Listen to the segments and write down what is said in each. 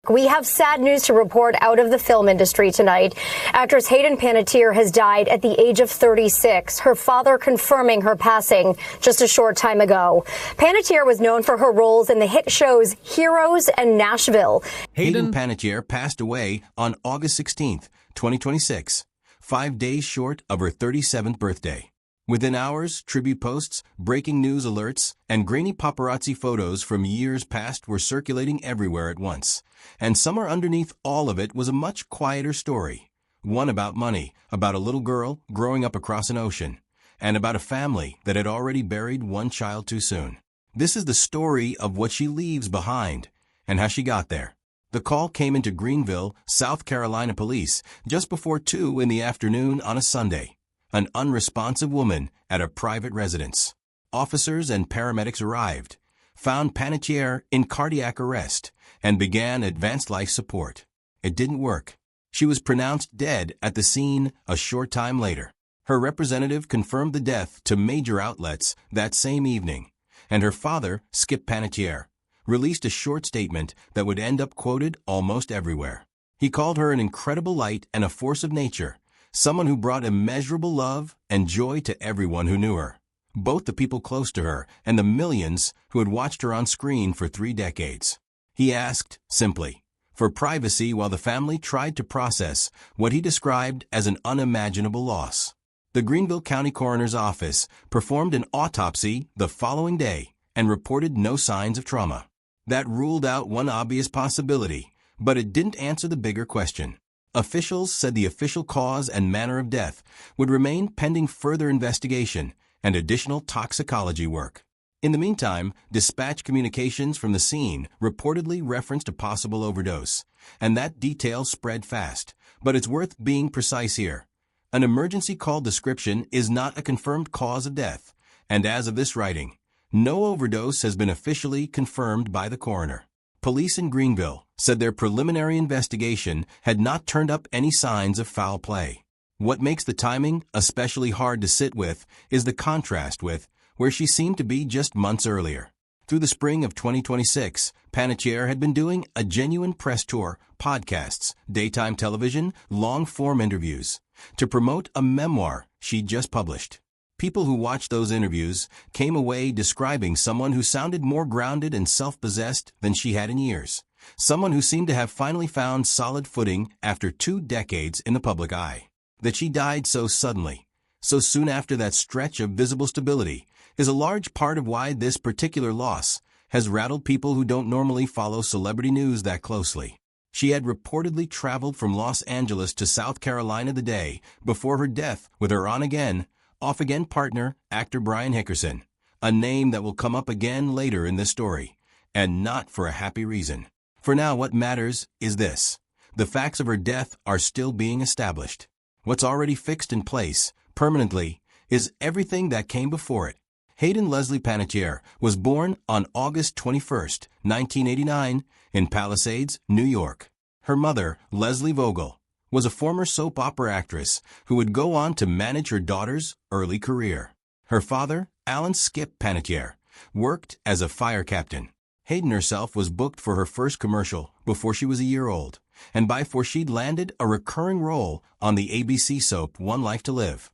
We have sad news to report out of the film industry tonight. Actress Hayden Panettiere has died at the age of 36, her father confirming her passing just a short time ago. Panettiere was known for her roles in the hit shows Heroes and Nashville. Hayden Panettiere passed away on August 16, 2026, 5 days short of her 37th birthday. Within hours, tribute posts, breaking news alerts, and grainy paparazzi photos from years past were circulating everywhere at once. And somewhere underneath all of it was a much quieter story. One about money, about a little girl growing up across an ocean, and about a family that had already buried one child too soon. This is the story of what she leaves behind and how she got there. The call came into Greenville, South Carolina police just before 2 in the afternoon on a Sunday. An unresponsive woman at a private residence. Officers and paramedics arrived, found Panettiere in cardiac arrest, and began advanced life support. It didn't work. She was pronounced dead at the scene a short time later. Her representative confirmed the death to major outlets that same evening, and her father, Skip Panettiere, released a short statement that would end up quoted almost everywhere. He called her an incredible light and a force of nature, someone who brought immeasurable love and joy to everyone who knew her, both the people close to her and the millions who had watched her on screen for 3 decades. He asked, simply, for privacy while the family tried to process what he described as an unimaginable loss. The Greenville County Coroner's Office performed an autopsy the following day and reported no signs of trauma. That ruled out one obvious possibility, but it didn't answer the bigger question. Officials said the official cause and manner of death would remain pending further investigation and additional toxicology work. In the meantime, dispatch communications from the scene reportedly referenced a possible overdose, and that detail spread fast. But it's worth being precise here. An emergency call description is not a confirmed cause of death, and as of this writing, no overdose has been officially confirmed by the coroner. Police in Greenville said their preliminary investigation had not turned up any signs of foul play. What makes the timing especially hard to sit with is the contrast with where she seemed to be just months earlier. Through the spring of 2026, Panettiere had been doing a genuine press tour, podcasts, daytime television, long-form interviews, to promote a memoir she'd just published. People who watched those interviews came away describing someone who sounded more grounded and self-possessed than she had in years. Someone who seemed to have finally found solid footing after 2 decades in the public eye. That she died so suddenly, so soon after that stretch of visible stability, is a large part of why this particular loss has rattled people who don't normally follow celebrity news that closely. She had reportedly traveled from Los Angeles to South Carolina the day before her death with her on-again, off-again partner, actor Brian Hickerson, a name that will come up again later in this story, and not for a happy reason. For now, what matters is this. The facts of her death are still being established. What's already fixed in place, permanently, is everything that came before it. Hayden Leslie Panettiere was born on August 21, 1989, in Palisades, New York. Her mother, Leslie Vogel, was a former soap opera actress who would go on to manage her daughter's early career. Her father, Alan Skip Panettiere, worked as a fire captain. Hayden herself was booked for her first commercial before she was a year old, and by before she'd landed a recurring role on the ABC soap One Life to Live.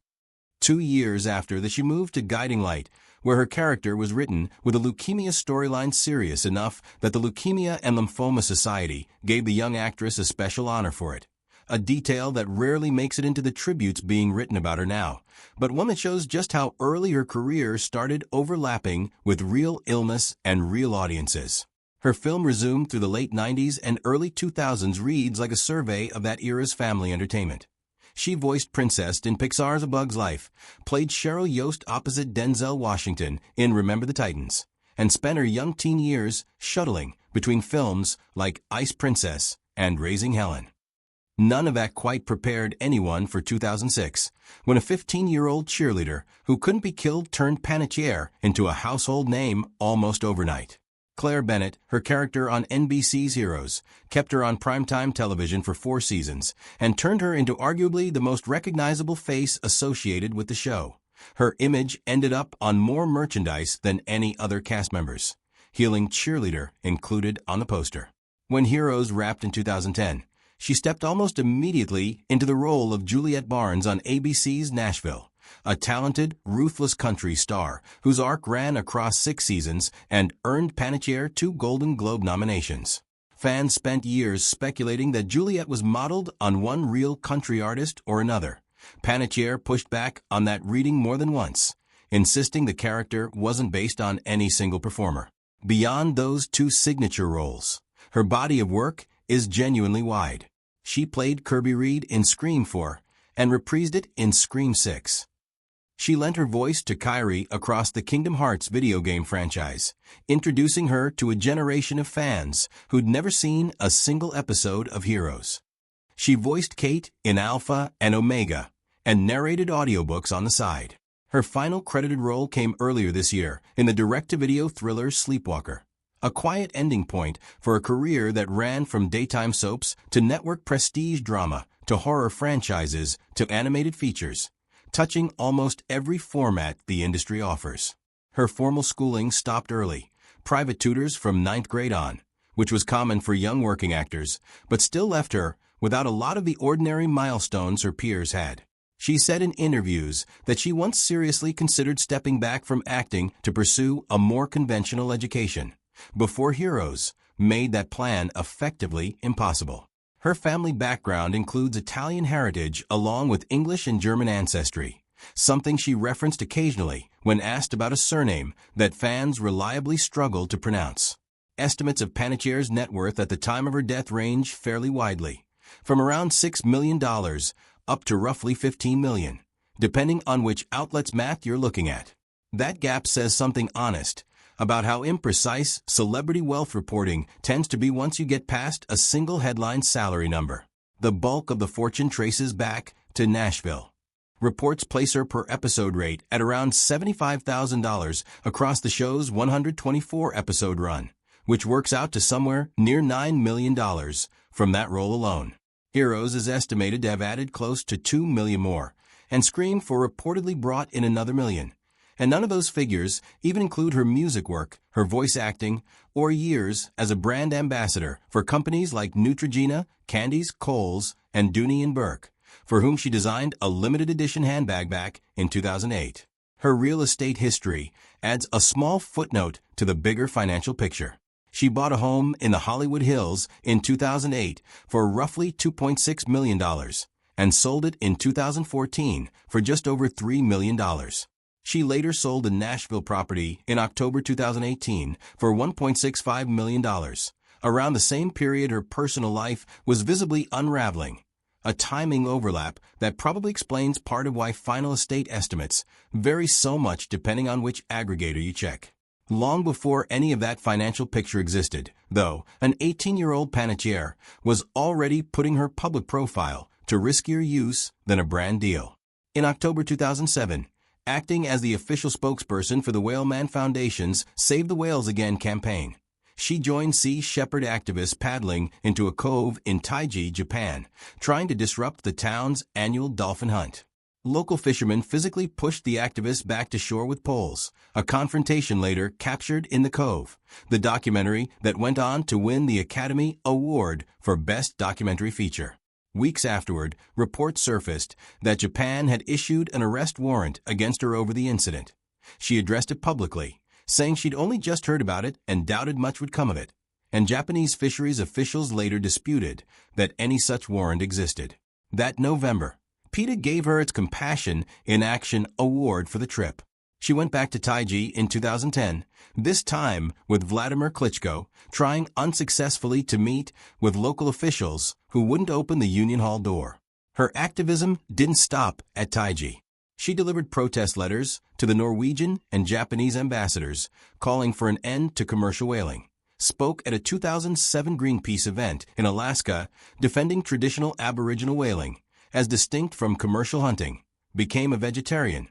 2 years after that, she moved to Guiding Light, where her character was written with a leukemia storyline serious enough that the Leukemia and Lymphoma Society gave the young actress a special honor for it. A detail that rarely makes it into the tributes being written about her now, but one that shows just how early her career started overlapping with real illness and real audiences. Her film resumed through the late 90s and early 2000s reads like a survey of that era's family entertainment. She voiced Princess in Pixar's A Bug's Life, played Cheryl Yost opposite Denzel Washington in Remember the Titans, and spent her young teen years shuttling between films like Ice Princess and Raising Helen. None of that quite prepared anyone for 2006, when a 15-year-old cheerleader who couldn't be killed turned Panettiere into a household name almost overnight. Claire Bennett, her character on NBC's Heroes, kept her on primetime television for 4 seasons and turned her into arguably the most recognizable face associated with the show. Her image ended up on more merchandise than any other cast members, Healing Cheerleader included on the poster. When Heroes wrapped in 2010, she stepped almost immediately into the role of Juliette Barnes on ABC's Nashville, a talented, ruthless country star whose arc ran across 6 seasons and earned Panettiere 2 Golden Globe nominations. Fans spent years speculating that Juliette was modeled on one real country artist or another. Panettiere pushed back on that reading more than once, insisting the character wasn't based on any single performer. Beyond those 2 signature roles, her body of work is genuinely wide. She played Kirby Reed in Scream 4 and reprised it in Scream 6. She lent her voice to Kairi across the Kingdom Hearts video game franchise, introducing her to a generation of fans who'd never seen a single episode of Heroes. She voiced Kate in Alpha and Omega and narrated audiobooks on the side. Her final credited role came earlier this year in the direct-to-video thriller Sleepwalker, a quiet ending point for a career that ran from daytime soaps to network prestige drama to horror franchises to animated features, touching almost every format the industry offers. Her formal schooling stopped early, private tutors from 9th grade on, which was common for young working actors, but still left her without a lot of the ordinary milestones her peers had. She said in interviews that she once seriously considered stepping back from acting to pursue a more conventional education, before Heroes made that plan effectively impossible. Her family background includes Italian heritage along with English and German ancestry, something she referenced occasionally when asked about a surname that fans reliably struggled to pronounce. Estimates of Panettiere's net worth at the time of her death range fairly widely, from around $6 million up to roughly $15 million, depending on which outlet's math you're looking at. That gap says something honest about how imprecise celebrity wealth reporting tends to be once you get past a single headline salary number. The bulk of the fortune traces back to Nashville. Reports place her per episode rate at around $75,000 across the show's 124-episode run, which works out to somewhere near $9 million from that role alone. Heroes is estimated to have added close to $2 million more, and Scream 4 reportedly brought in another $1 million. And none of those figures even include her music work, her voice acting, or years as a brand ambassador for companies like Neutrogena, Candies, Kohl's, and Dooney & Burke, for whom she designed a limited edition handbag back in 2008. Her real estate history adds a small footnote to the bigger financial picture. She bought a home in the Hollywood Hills in 2008 for roughly $2.6 million and sold it in 2014 for just over $3 million. She later sold the Nashville property in October 2018 for $1.65 million, around the same period her personal life was visibly unraveling, a timing overlap that probably explains part of why final estate estimates vary so much depending on which aggregator you check. Long before any of that financial picture existed, though, an 18-year-old Panettiere was already putting her public profile to riskier use than a brand deal. In October 2007, acting as the official spokesperson for the Whaleman Foundation's Save the Whales Again campaign, she joined Sea Shepherd activists paddling into a cove in Taiji, Japan, trying to disrupt the town's annual dolphin hunt. Local fishermen physically pushed the activists back to shore with poles, a confrontation later captured in the cove, the documentary that went on to win the Academy Award for Best Documentary Feature. Weeks afterward, reports surfaced that Japan had issued an arrest warrant against her over the incident. She addressed it publicly, saying she'd only just heard about it and doubted much would come of it, and Japanese fisheries officials later disputed that any such warrant existed. That November, PETA gave her its Compassion in Action Award for the trip. She went back to Taiji in 2010, this time with Vladimir Klitschko, trying unsuccessfully to meet with local officials who wouldn't open the Union Hall door. Her activism didn't stop at Taiji. She delivered protest letters to the Norwegian and Japanese ambassadors calling for an end to commercial whaling, spoke at a 2007 Greenpeace event in Alaska defending traditional Aboriginal whaling as distinct from commercial hunting, became a vegetarian,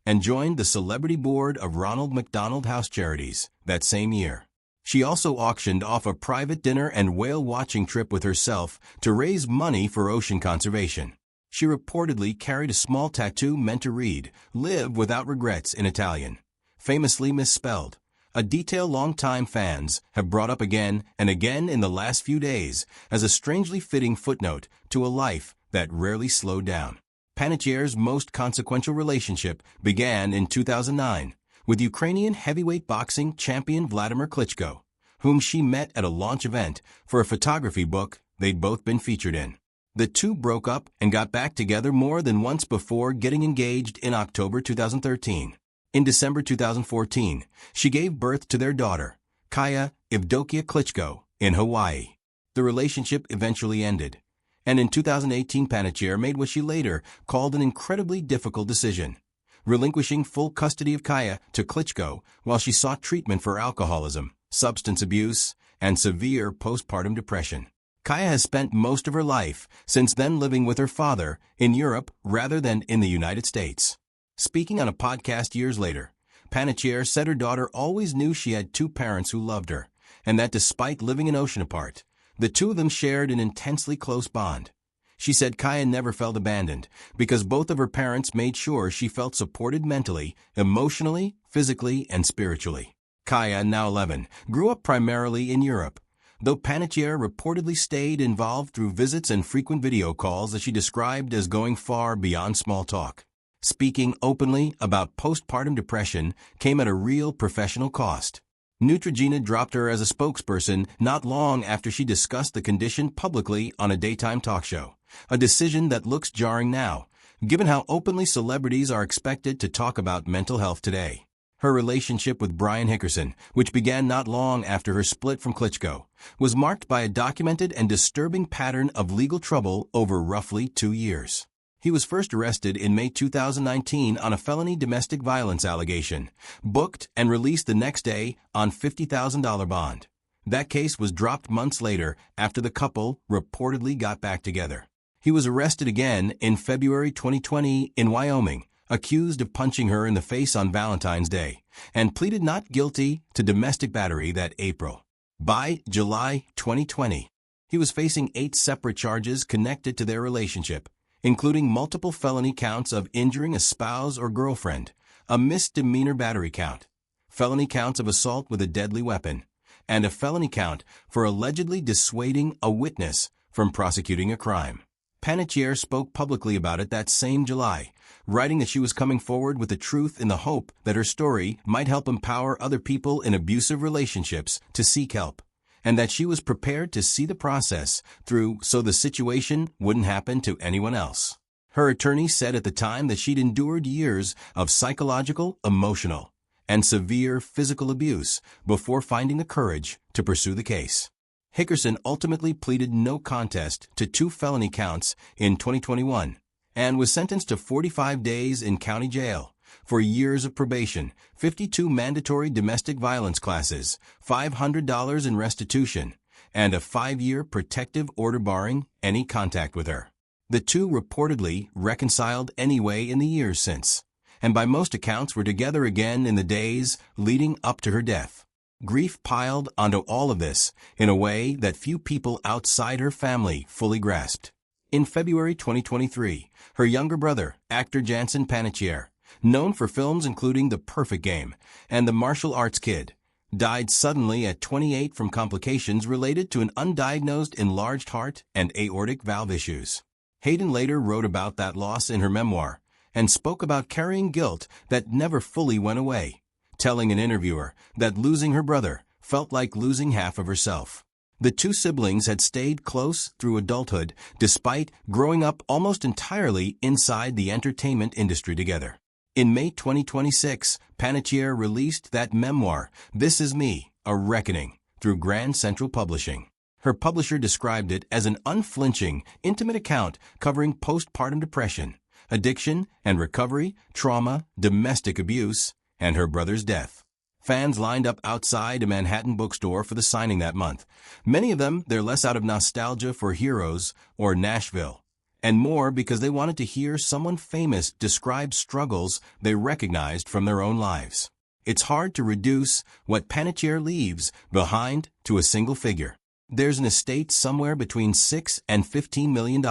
and joined the celebrity board of Ronald McDonald House Charities that same year. She also auctioned off a private dinner and whale-watching trip with herself to raise money for ocean conservation. She reportedly carried a small tattoo meant to read, "Live without regrets" in Italian, famously misspelled, a detail longtime fans have brought up again and again in the last few days as a strangely fitting footnote to a life that rarely slowed down. Panettiere's most consequential relationship began in 2009 with Ukrainian heavyweight boxing champion Vladimir Klitschko, whom she met at a launch event for a photography book they'd both been featured in. The two broke up and got back together more than once before getting engaged in October 2013. In December 2014, she gave birth to their daughter, Kaya Evdokia Klitschko, in Hawaii. The relationship eventually ended, and in 2018 Panettiere made what she later called an incredibly difficult decision, relinquishing full custody of Kaya to Klitschko while she sought treatment for alcoholism, substance abuse, and severe postpartum depression. Kaya has spent most of her life since then living with her father in Europe rather than in the United States. Speaking on a podcast years later, Panettiere said her daughter always knew she had two parents who loved her, and that despite living an ocean apart, the two of them shared an intensely close bond. She said Kaya never felt abandoned because both of her parents made sure she felt supported mentally, emotionally, physically, and spiritually. Kaya, now 11, grew up primarily in Europe, though Panettiere reportedly stayed involved through visits and frequent video calls that she described as going far beyond small talk. Speaking openly about postpartum depression came at a real professional cost. Neutrogena dropped her as a spokesperson not long after she discussed the condition publicly on a daytime talk show, a decision that looks jarring now, given how openly celebrities are expected to talk about mental health today. Her relationship with Brian Hickerson, which began not long after her split from Klitschko, was marked by a documented and disturbing pattern of legal trouble over roughly 2 years. He was first arrested in May 2019 on a felony domestic violence allegation, booked and released the next day on $50,000 bond. That case was dropped months later after the couple reportedly got back together. He was arrested again in February 2020 in Wyoming, accused of punching her in the face on Valentine's Day, and pleaded not guilty to domestic battery that April. By July 2020, he was facing 8 separate charges connected to their relationship, including multiple felony counts of injuring a spouse or girlfriend, a misdemeanor battery count, felony counts of assault with a deadly weapon, and a felony count for allegedly dissuading a witness from prosecuting a crime. Panettiere spoke publicly about it that same July, writing that she was coming forward with the truth in the hope that her story might help empower other people in abusive relationships to seek help, and that she was prepared to see the process through so the situation wouldn't happen to anyone else. Her attorney said at the time that she'd endured years of psychological, emotional, and severe physical abuse before finding the courage to pursue the case. Hickerson ultimately pleaded no contest to 2 felony counts in 2021 and was sentenced to 45 days in county jail, for years of probation, 52 mandatory domestic violence classes, $500 in restitution, and a 5-year protective order barring any contact with her. The two reportedly reconciled anyway in the years since, and by most accounts were together again in the days leading up to her death. Grief piled onto all of this in a way that few people outside her family fully grasped. In February 2023, her younger brother, actor Jansen Panettiere, known for films including The Perfect Game and The Martial Arts Kid, died suddenly at 28 from complications related to an undiagnosed enlarged heart and aortic valve issues. Hayden later wrote about that loss in her memoir and spoke about carrying guilt that never fully went away, telling an interviewer that losing her brother felt like losing half of herself. The two siblings had stayed close through adulthood despite growing up almost entirely inside the entertainment industry together. In May 2026, Panettiere released that memoir, This Is Me, A Reckoning, through Grand Central Publishing. Her publisher described it as an unflinching, intimate account covering postpartum depression, addiction and recovery, trauma, domestic abuse, and her brother's death. Fans lined up outside a Manhattan bookstore for the signing that month. Many of them, they're less out of nostalgia for Heroes or Nashville, and more because they wanted to hear someone famous describe struggles they recognized from their own lives. It's hard to reduce what Panettiere leaves behind to a single figure. There's an estate somewhere between $6 and $15 million,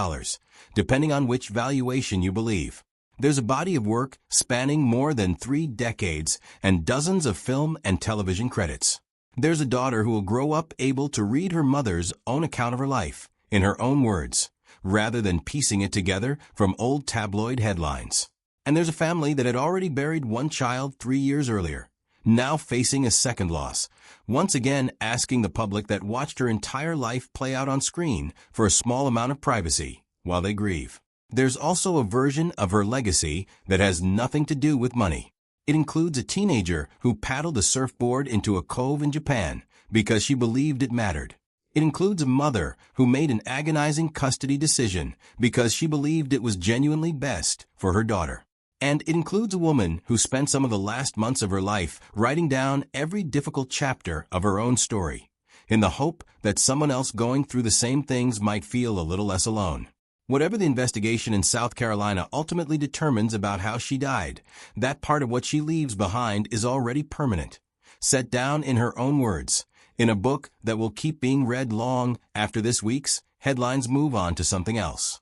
depending on which valuation you believe. There's a body of work spanning more than 3 decades and dozens of film and television credits. There's a daughter who will grow up able to read her mother's own account of her life, in her own words, rather than piecing it together from old tabloid headlines. And there's a family that had already buried one child 3 years earlier, now facing a second loss, once again asking the public that watched her entire life play out on screen for a small amount of privacy while they grieve. There's also a version of her legacy that has nothing to do with money. It includes a teenager who paddled a surfboard into a cove in Japan because she believed it mattered. It includes a mother who made an agonizing custody decision because she believed it was genuinely best for her daughter. And it includes a woman who spent some of the last months of her life writing down every difficult chapter of her own story, in the hope that someone else going through the same things might feel a little less alone. Whatever the investigation in South Carolina ultimately determines about how she died, that part of what she leaves behind is already permanent, set down in her own words, in a book that will keep being read long after this week's headlines move on to something else.